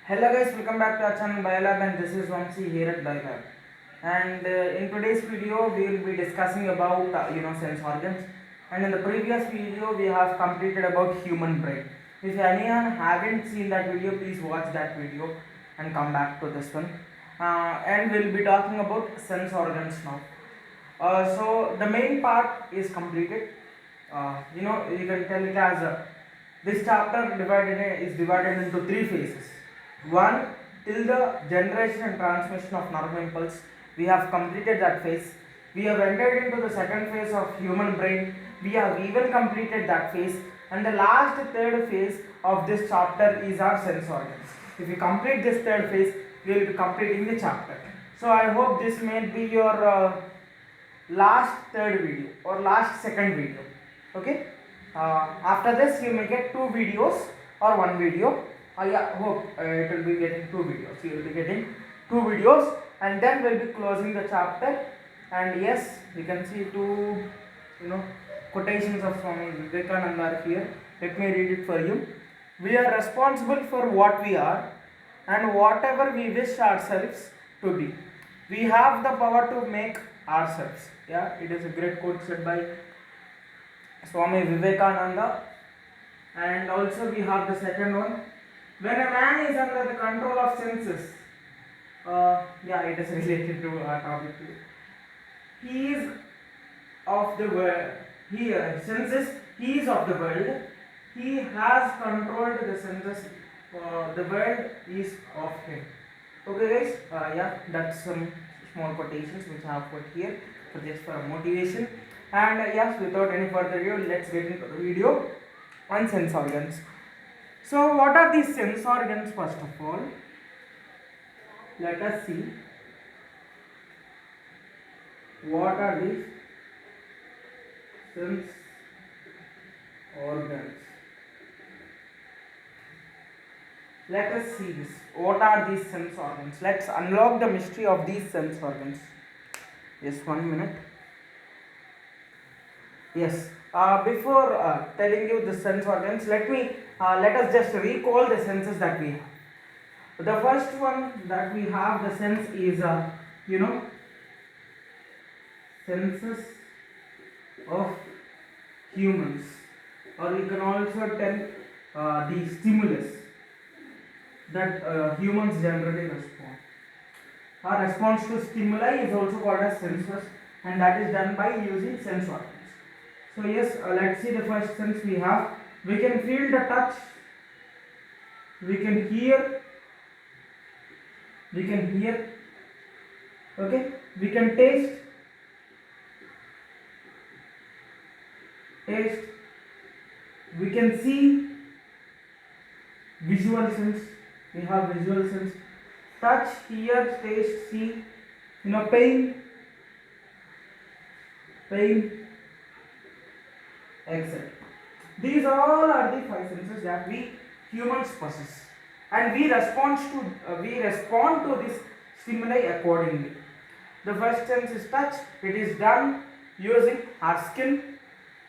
Hello guys, welcome back to our channel Biolab, and this is Swami here at Biolab. And in today's video we will be discussing about sense organs. And in the previous video we have completed about human brain. If anyone haven't seen that video, please watch that video and come back to this one. And we'll be talking about sense organs now. So the main part is completed. You can tell it as this chapter is divided into three phases. One, till the generation and transmission of nerve impulse, we have completed that phase. We have entered into the second phase of human brain. We have even completed that phase, and the last third phase of this chapter is our sense organs. If we complete this third phase, we will be completing the chapter. So I hope this may be your last third video or last second video. Okay. After this, you may get two videos or one video. Hope it will be getting two videos. You will be getting two videos, and then we'll be closing the chapter. And yes, you can see two quotations of Swami Vivekananda here. Let me read it for you. We are responsible for what we are and whatever we wish ourselves to be. We have the power to make ourselves. Yeah, it is a great quote said by Swami Vivekananda. And also we have the second one. When a man is under the control of senses, it is related to our topic too. He is of the world. He is of the world. He has controlled the senses. The world is of him. Okay, guys. That's some small quotations which I have put here just for motivation. And yes, without any further ado, let's get into the video on sense organs. So what are these sense organs? First of all, let us see what are these sense organs. Let us see this. What are these sense organs? Let's unlock the mystery of these sense organs. Just 1 minute. Yes. Before telling you the sense organs, let us just recall the senses that we have. The first one that we have, the sense is senses of humans, or you can also tell the stimulus that humans generally respond. Our response to stimuli is also called as senses, and that is done by using sense organs. So yes, let's see the first sense we have. We can feel the touch, we can hear, okay, we can taste, we can see, visual sense, we have visual sense, touch, hear, taste, see, pain, etc. These all are the five senses that we humans possess, and we respond to this stimuli accordingly. The first sense is touch. It is done using our skin.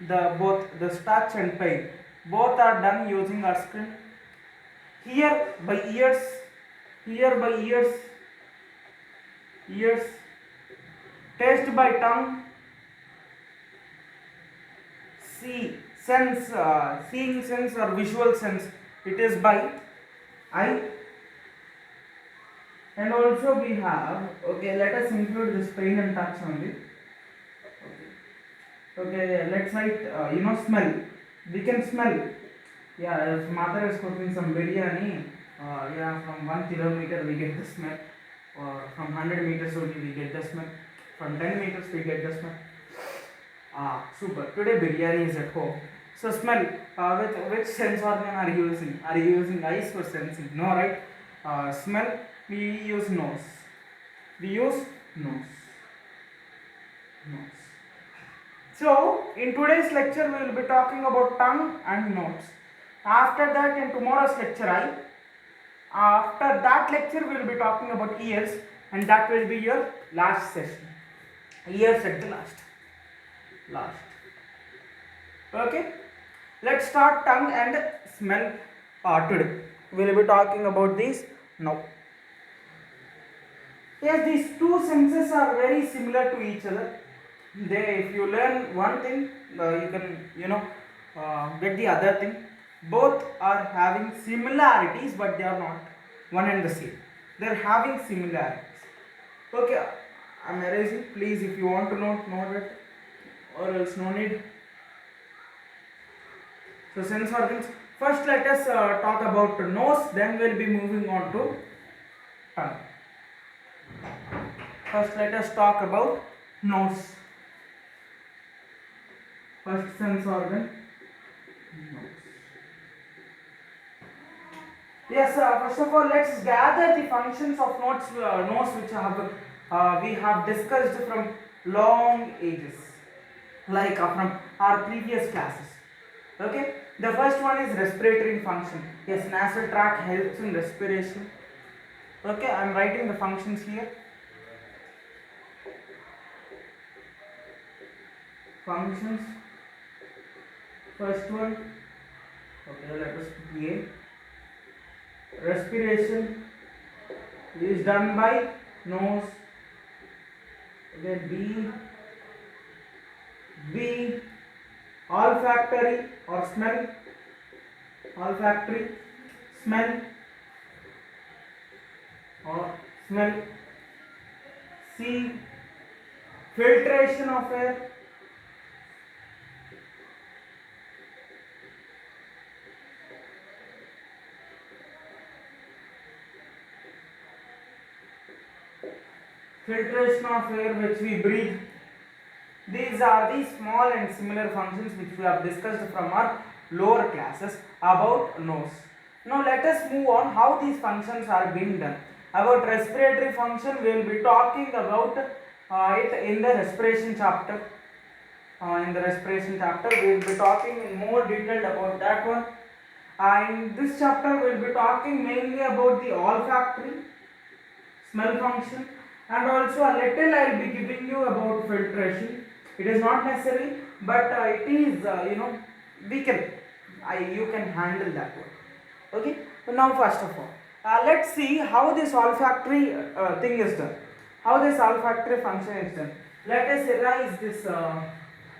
Both the touch and pain both are done using our skin. Hear by ears, taste by tongue, seeing sense or visual sense, it is by eye. And also we have, okay, let us include this pain and touch only. Okay, let's write smell. We can smell. Yeah, if mother is cooking some biryani, from 1 kilometer we get the smell, or from 100 meters only we get the smell, from 10 meters we get the smell. Super. Today biryani is at home. So smell. With which sense organ are you using? Are you using eyes for sensing? No, right? Smell. We use nose. So in today's lecture we will be talking about tongue and nose. After that, in tomorrow's lecture, after that lecture we will be talking about ears, and that will be your last session. Ears at the last. Okay, let's start tongue and smell today. We will be talking about these Now, yes, these two senses are very similar to each other. If you learn one thing, you can get the other thing. Both are having similarities, but they are not one and the same. They are having similarities. Okay, I'm erasing. Please, if you want to note it, or else no need. So sense organs. First, let us talk about nose. Then we'll be moving on to tongue. First, let us talk about nose. First sense organ, nose. Yes, first of all, let's gather the functions of nose which we have discussed from long ages, like from our previous classes. Okay, the first one is respiratory function. Yes, nasal tract helps in respiration. Okay, I am writing the functions here. Functions. First one. Okay, let us put A. Respiration is done by nose. Okay, B. Olfactory or smell. Olfactory, smell or smell. C. Filtration of air. Filtration of air which we breathe. These are the small and similar functions which we have discussed from our lower classes about nose. Now let us move on how these functions are being done. About respiratory function, we will be talking about it in the respiration chapter. In the respiration chapter, we will be talking in more detail about that one. In this chapter, we will be talking mainly about the olfactory, smell function, and also a little I will be giving you about filtration. It is not necessary, but it is you can handle that one. Okay. So now first of all, let's see how this olfactory thing is done. How this olfactory function is done. Let us erase this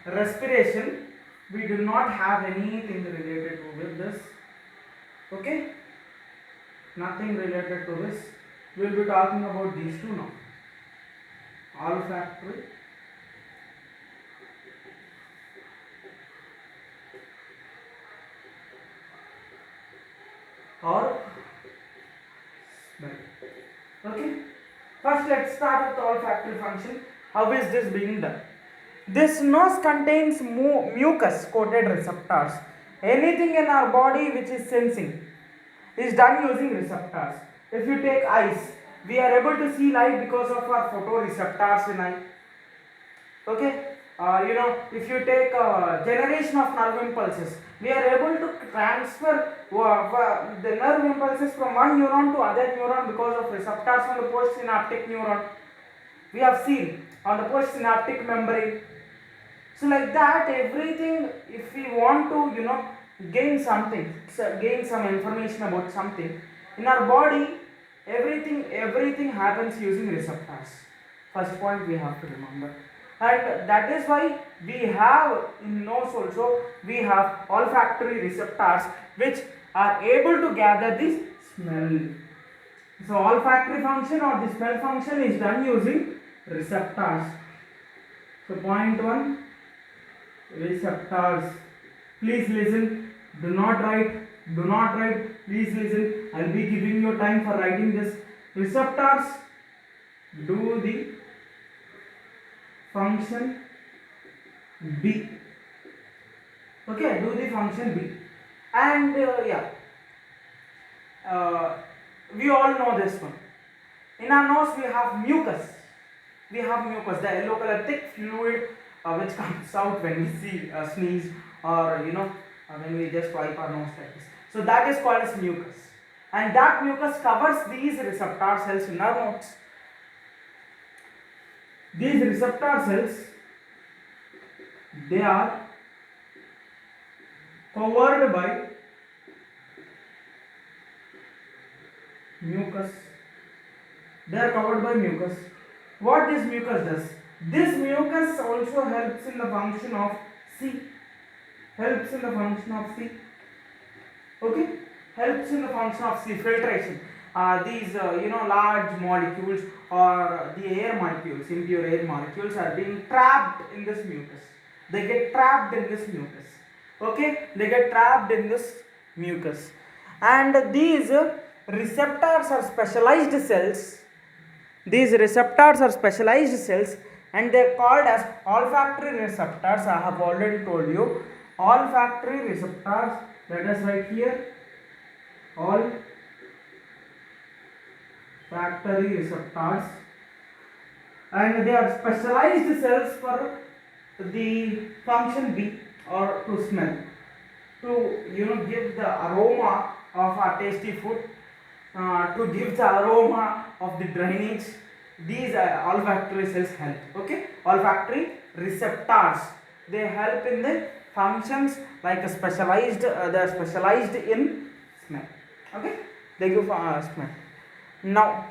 respiration. We do not have anything related to with this. Okay. Nothing related to this. We will be talking about these two now. Olfactory or smell. Okay. First, let's start with the olfactory function. How is this being done? This nose contains mucus coated receptors. Anything in our body which is sensing is done using receptors. If you take eyes, we are able to see light because of our photoreceptors in eye. Okay, if you take generation of nerve impulses, we are able to transfer the nerve impulses from one neuron to other neuron because of receptors on the postsynaptic neuron. We have seen on the postsynaptic membrane. So like that, everything, if we want to gain something, gain some information about something in our body, everything happens using receptors. First point we have to remember. And that is why we have in nose also, we have olfactory receptors which are able to gather this smell. So olfactory function or the smell function is done using receptors. So point 1, receptors. Please listen, do not write, please listen. I will be giving you time for writing this. Receptors do the function B. Okay, do the function B. And we all know this one. In our nose we have mucus. The yellow color thick fluid which comes out when we see sneeze or when we just wipe our nose like this. So that is called as mucus. And that mucus covers these receptor cells in our nose. These receptor cells, they are covered by mucus. They are covered by mucus. What this mucus does? This mucus also helps in the function of C. Helps in the function of C. Okay, helps in the function of C, filtration. These large molecules or the air molecules, impure air molecules are being trapped in this mucus. They get trapped in this mucus. Okay, they get trapped in this mucus, and these receptors are specialized cells. These receptors are specialized cells, and they are called as olfactory receptors. I have already told you. Olfactory receptors, let us write here, olfactory receptors, and they are specialized cells for the function B, or to smell, to give the aroma of a tasty food, to give the aroma of the drainage. These olfactory cells help. Okay, olfactory receptors, they help in the functions like a specialized, they are specialized in smell. Okay, they give smell. Now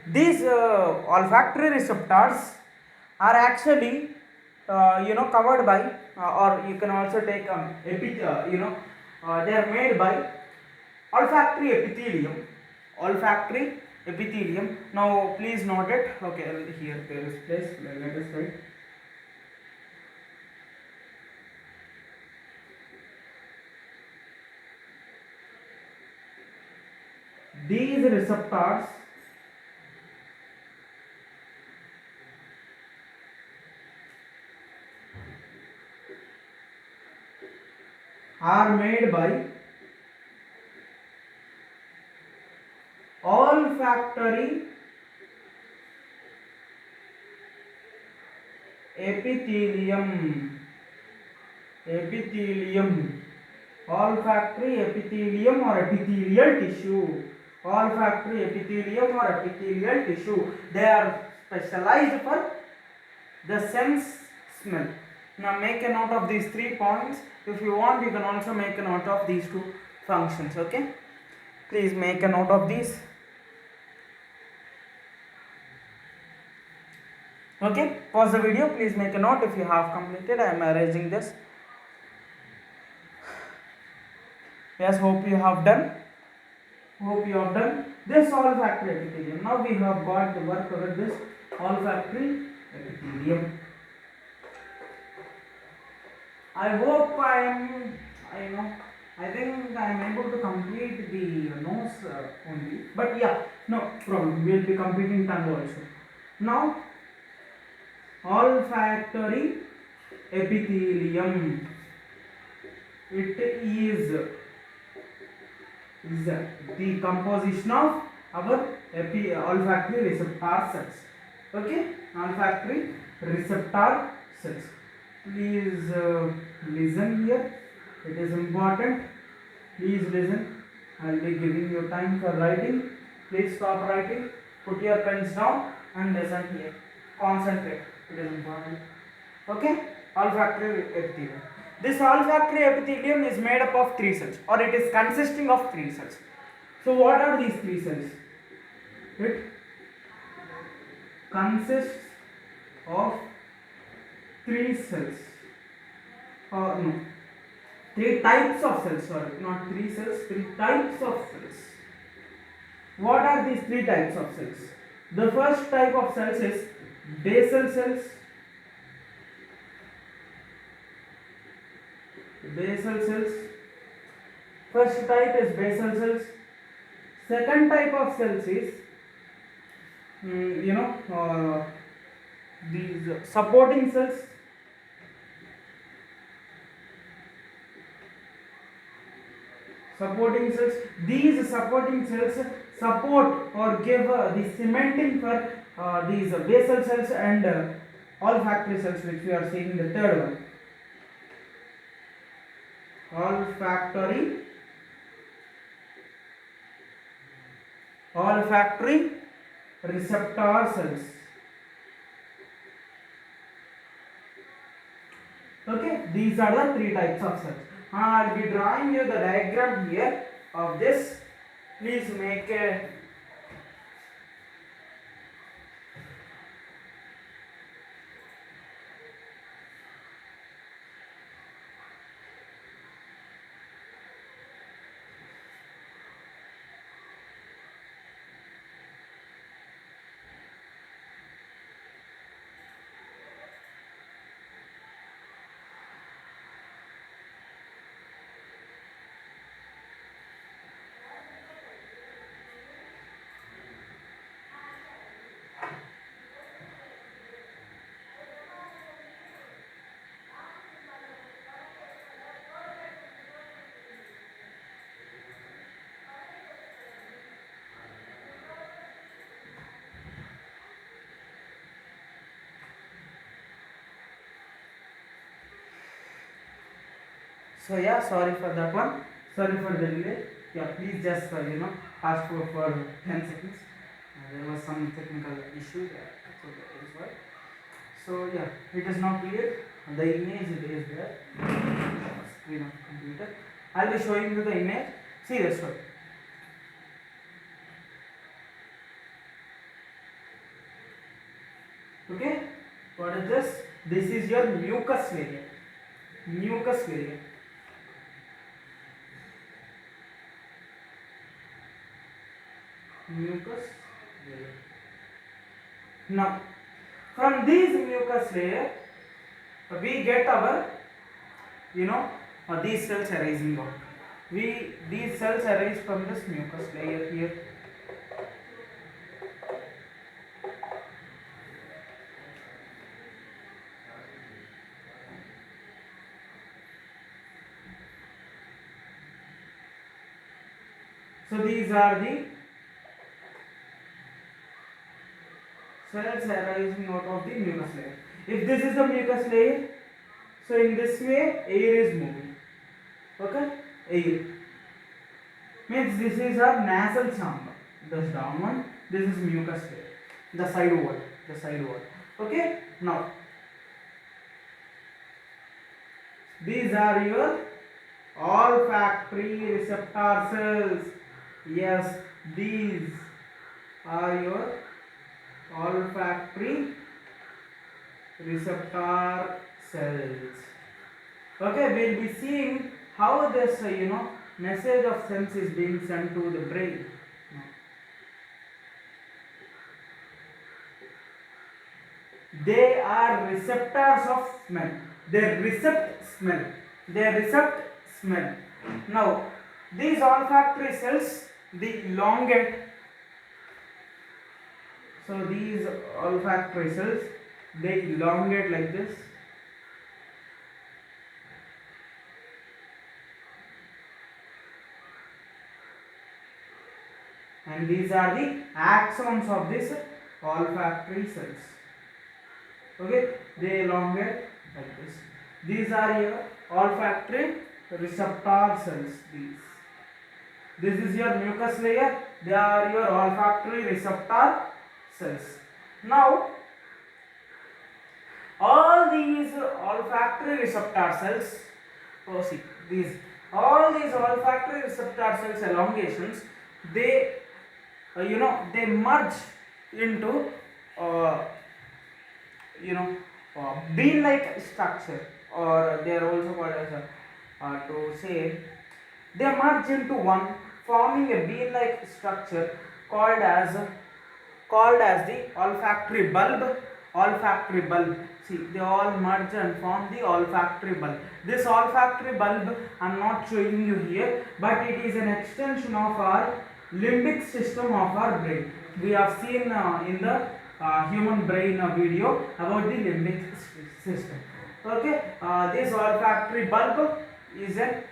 these olfactory receptors are actually covered by, or you can also take they are made by olfactory epithelium. Olfactory epithelium. Now please note it. Okay, here there is place. Let us write. These receptors are made by olfactory epithelium. Olfactory epithelium or epithelial tissue. Olfactory epithelium or epithelial tissue. They are specialized for the sense smell. Now make a note of these 3 points. If you want, you can also make a note of these 2 functions. Okay, please make a note of these. Okay, pause the video. Please make a note if you have completed. I am erasing this. Yes, hope you have done. This olfactory epithelium. Now we have got the work with this olfactory epithelium. I hope I think I am able to complete the nose only. But yeah, no problem. We will be completing tongue also. Now, olfactory epithelium. It is the composition of our olfactory receptor cells. Okay, olfactory receptor cells. Please listen here. It is important. Please listen. I will be giving you time for writing. Please stop writing. Put your pens down and listen here. Concentrate. It is important. Okay. Olfactory epithelium. This olfactory epithelium is made up of 3 cells, or it is consisting of 3 cells. So what are these 3 cells? It consists of 3 cells. No, 3 types of cells. Sorry, not 3 cells. 3 types of cells. What are these 3 types of cells? The first type of cells is basal cells. Basal cells. First type is basal cells. Second type of cells is these supporting cells. Supporting cells. These supporting cells support or give the cementing for these basal cells and olfactory cells, which we are seeing the third one. Olfactory receptor cells. Okay, these are the 3 types of cells. I will be drawing you the diagram here of this. Please make a so yeah, sorry for that one. Sorry for the delay. Yeah, please just fast forward for 10 seconds. There was some technical issue there, so that is why. So yeah, it is now clear. The image is there. Screen of computer. I'll be showing you the image. See this one. Okay. What is this? This is your mucus layer. Mucus layer. Mucus layer. Now, from these mucus layer, we get our, these cells arising out. These cells arise from this mucus layer here. So these are the cells arising out of the mucus layer. If this is the mucus layer, so in this way air is moving. Okay, air means this is our nasal chamber. This down one, this is mucus layer. The side wall. Okay, now these are your olfactory receptor cells. Yes, these are your olfactory receptor cells. Okay, we'll be seeing how this message of sense is being sent to the brain. They are receptors of smell. They recept smell. Now these olfactory cells, they elongate. So these olfactory cells, they elongate like this. And these are the axons of this olfactory cells. Okay, they elongate like this. These are your olfactory receptor cells. This is your mucus layer. They are your olfactory receptor cells. Now, all these olfactory receptor cells, all these olfactory receptor cells elongations, they they merge into bean-like structure, or they are also called as to say they merge into one, forming a bean-like structure called as the olfactory bulb. Olfactory bulb. See, they all merge and form the olfactory bulb. This olfactory bulb I am not showing you here, but it is an extension of our limbic system of our brain. We have seen in the human brain video about the limbic system. Okay, this olfactory bulb is an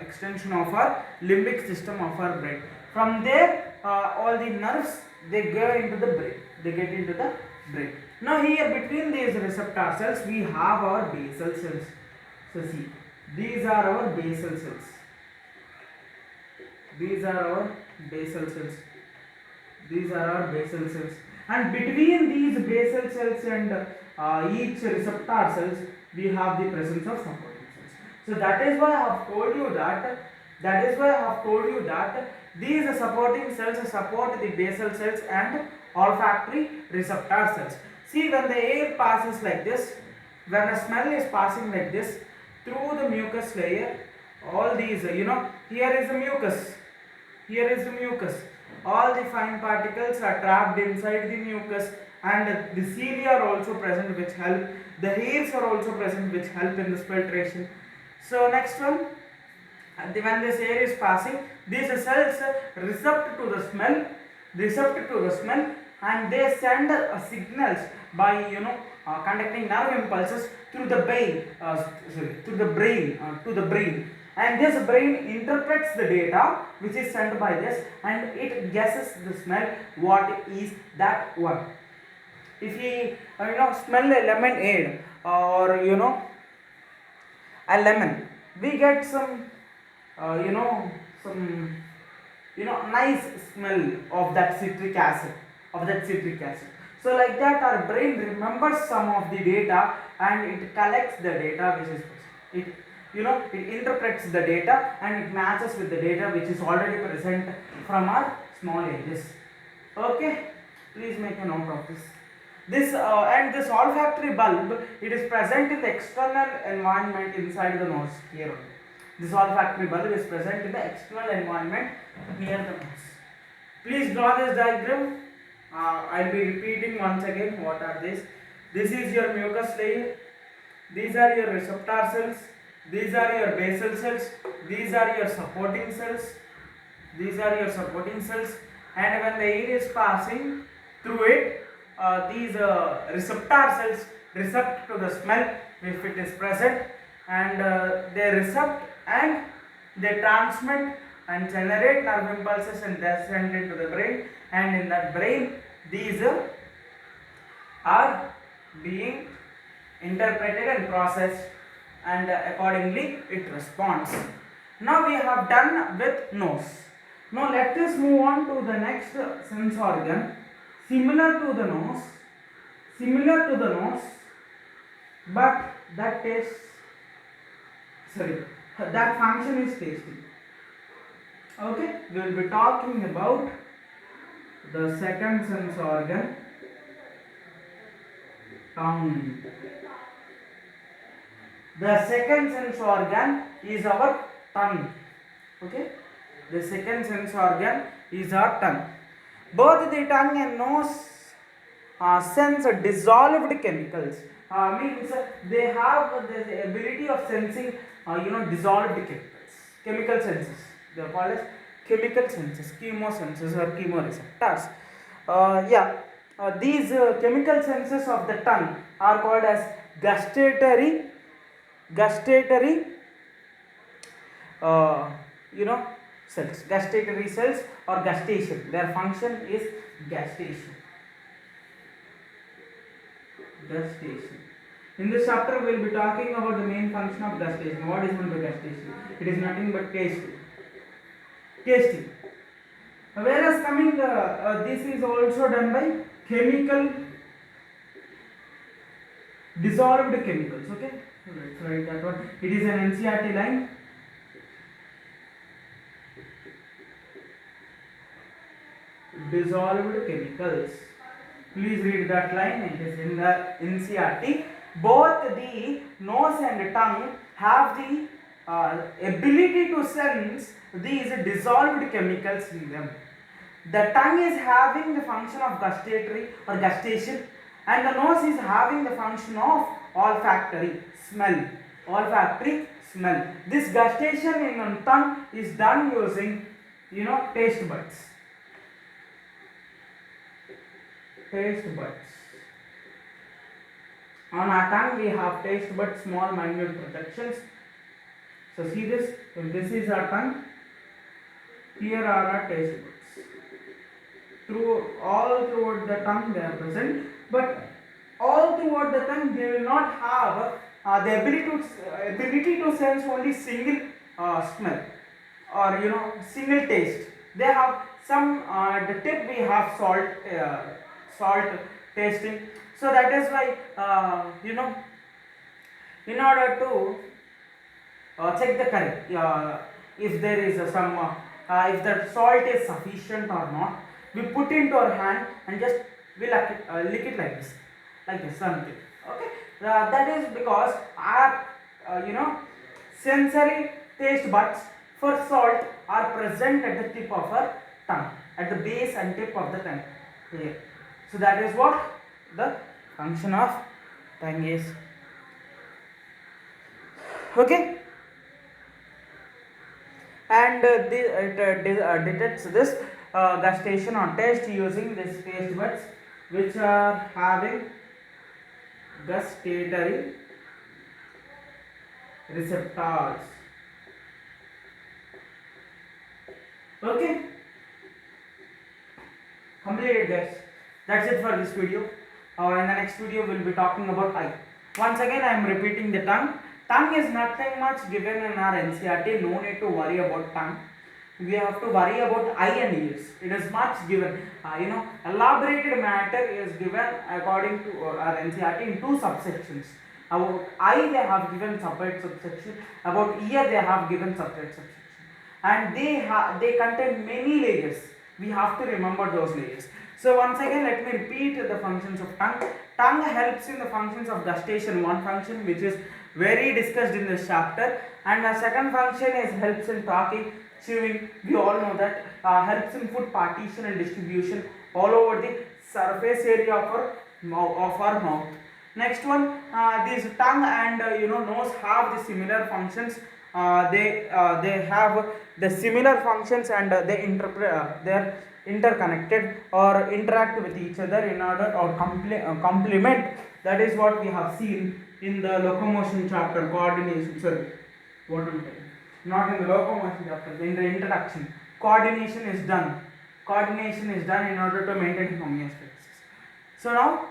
extension of our limbic system of our brain. From there, all the nerves, they go into the brain. They get into the brain. Now here between these receptor cells, we have our basal cells. So see, these are our basal cells. These are our basal cells. These are our basal cells. And between these basal cells and each receptor cells, we have the presence of supporting cells. So that is why I have told you that These supporting cells support the basal cells and olfactory receptor cells. See, when the air passes like this, when a smell is passing like this through the mucus layer, all these, here is the mucus, here is the mucus. All the fine particles are trapped inside the mucus, and the cilia are also present which help. The hairs are also present which help in this filtration. So next one, when this air is passing, these cells recept to the smell, and they send signals by conducting nerve impulses through the brain, to the brain, and this brain interprets the data which is sent by this, and it guesses the smell what is that one. If we smell a lemonade or a lemon, we get some nice smell of that citric acid, so like that our brain remembers some of the data and it collects the data which is it it interprets the data and it matches with the data which is already present from our small ages. Okay, please make a note of this. This olfactory bulb, it is present in the external environment inside the nose here only. This olfactory bulb is present in the external environment near the nose. Please draw this diagram. I will be repeating once again what are these. This is your mucus layer. These are your receptor cells. These are your basal cells. These are your supporting cells. And when the air is passing through it, these receptor cells recept to the smell if it is present, and they recept and they transmit and generate nerve impulses and descend into the brain, and in that brain these are being interpreted and processed, and accordingly it responds. Now we have done with nose. Now let us move on to the next sense organ similar to the nose, but that function is tasting. Okay, we will be talking about the second sense organ, tongue. The second sense organ is our tongue. Okay, the second sense organ is our tongue. Both the tongue and nose sense dissolved chemicals. Means they have the ability of sensing dissolved chemical senses. They are called as chemical senses, chemosenses or chemoreceptors. These chemical senses of the tongue are called as gustatory cells, gustatory cells or gustation. Their function is gustation. In this chapter we will be talking about the main function of gustation. What is meant by gustation? It is nothing but tasting. Whereas coming this is also done by chemical dissolved chemicals. Okay, let's write that one. It is an NCERT line. Dissolved chemicals. Please read that line. It is in the NCERT. Both the nose and tongue have the ability to sense these dissolved chemicals in them. The tongue is having the function of gustatory or gustation, and the nose is having the function of olfactory smell. This gustation in tongue is done using taste buds. On our tongue we have taste buds, small minute projections. So see this, if this is our tongue, here are our taste buds. All throughout the tongue they are present, but all throughout the tongue they will not have the ability to sense only single smell or single taste. They have some at the tip we have salt tasting. So that is why in order to check the curry, if there is some if the salt is sufficient or not, we put into our hand and just we lick it like this something. Okay, that is because our sensory taste buds for salt are present at the tip of our tongue, at the base and tip of the tongue here. So that is what the function of tongue is. Okay, and it detects this gustation or taste using this taste buds which are having gustatory receptors. Okay, completed guys. That's it for this video. In the next video we'll be talking about eye. Once again I am repeating the tongue. Tongue is nothing much given in our NCERT. No need to worry about tongue. We have to worry about eye and ears. It is much given. Elaborated matter is given according to our NCERT in two subsections. About eye they have given separate subsection. About ear they have given separate subsection. And they contain many layers. We have to remember those layers. So once again let me repeat the functions of tongue. Tongue helps in the functions of gustation, one function which is very discussed in this chapter, and the second function is helps in talking, chewing. We all know that helps in food partition and distribution all over the surface area of our mouth. Next one, this tongue and nose have the similar functions. They have the similar functions and they are interconnected or interact with each other in order or complement. That is what we have seen in the locomotion chapter, coordination. Sorry, what am I saying? Not in the locomotion chapter. In the introduction, coordination is done. Coordination is done in order to maintain homeostasis. So now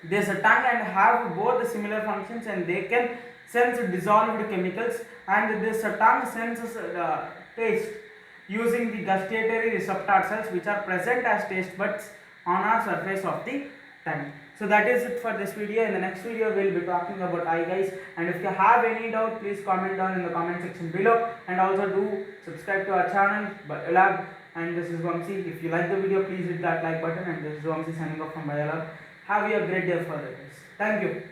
this tongue and have both the similar functions, and they can sense dissolved chemicals, and this tongue senses taste using the gustatory receptor cells which are present as taste buds on our surface of the tongue. So that is it for this video. In the next video we will be talking about eye guys, and if you have any doubt please comment down in the comment section below, and also do subscribe to our channel Biolab. And this is Vamsi. If you like the video please hit that like button, and this is Vamsi signing off from Biolab. Have a great day further guys. Thank you.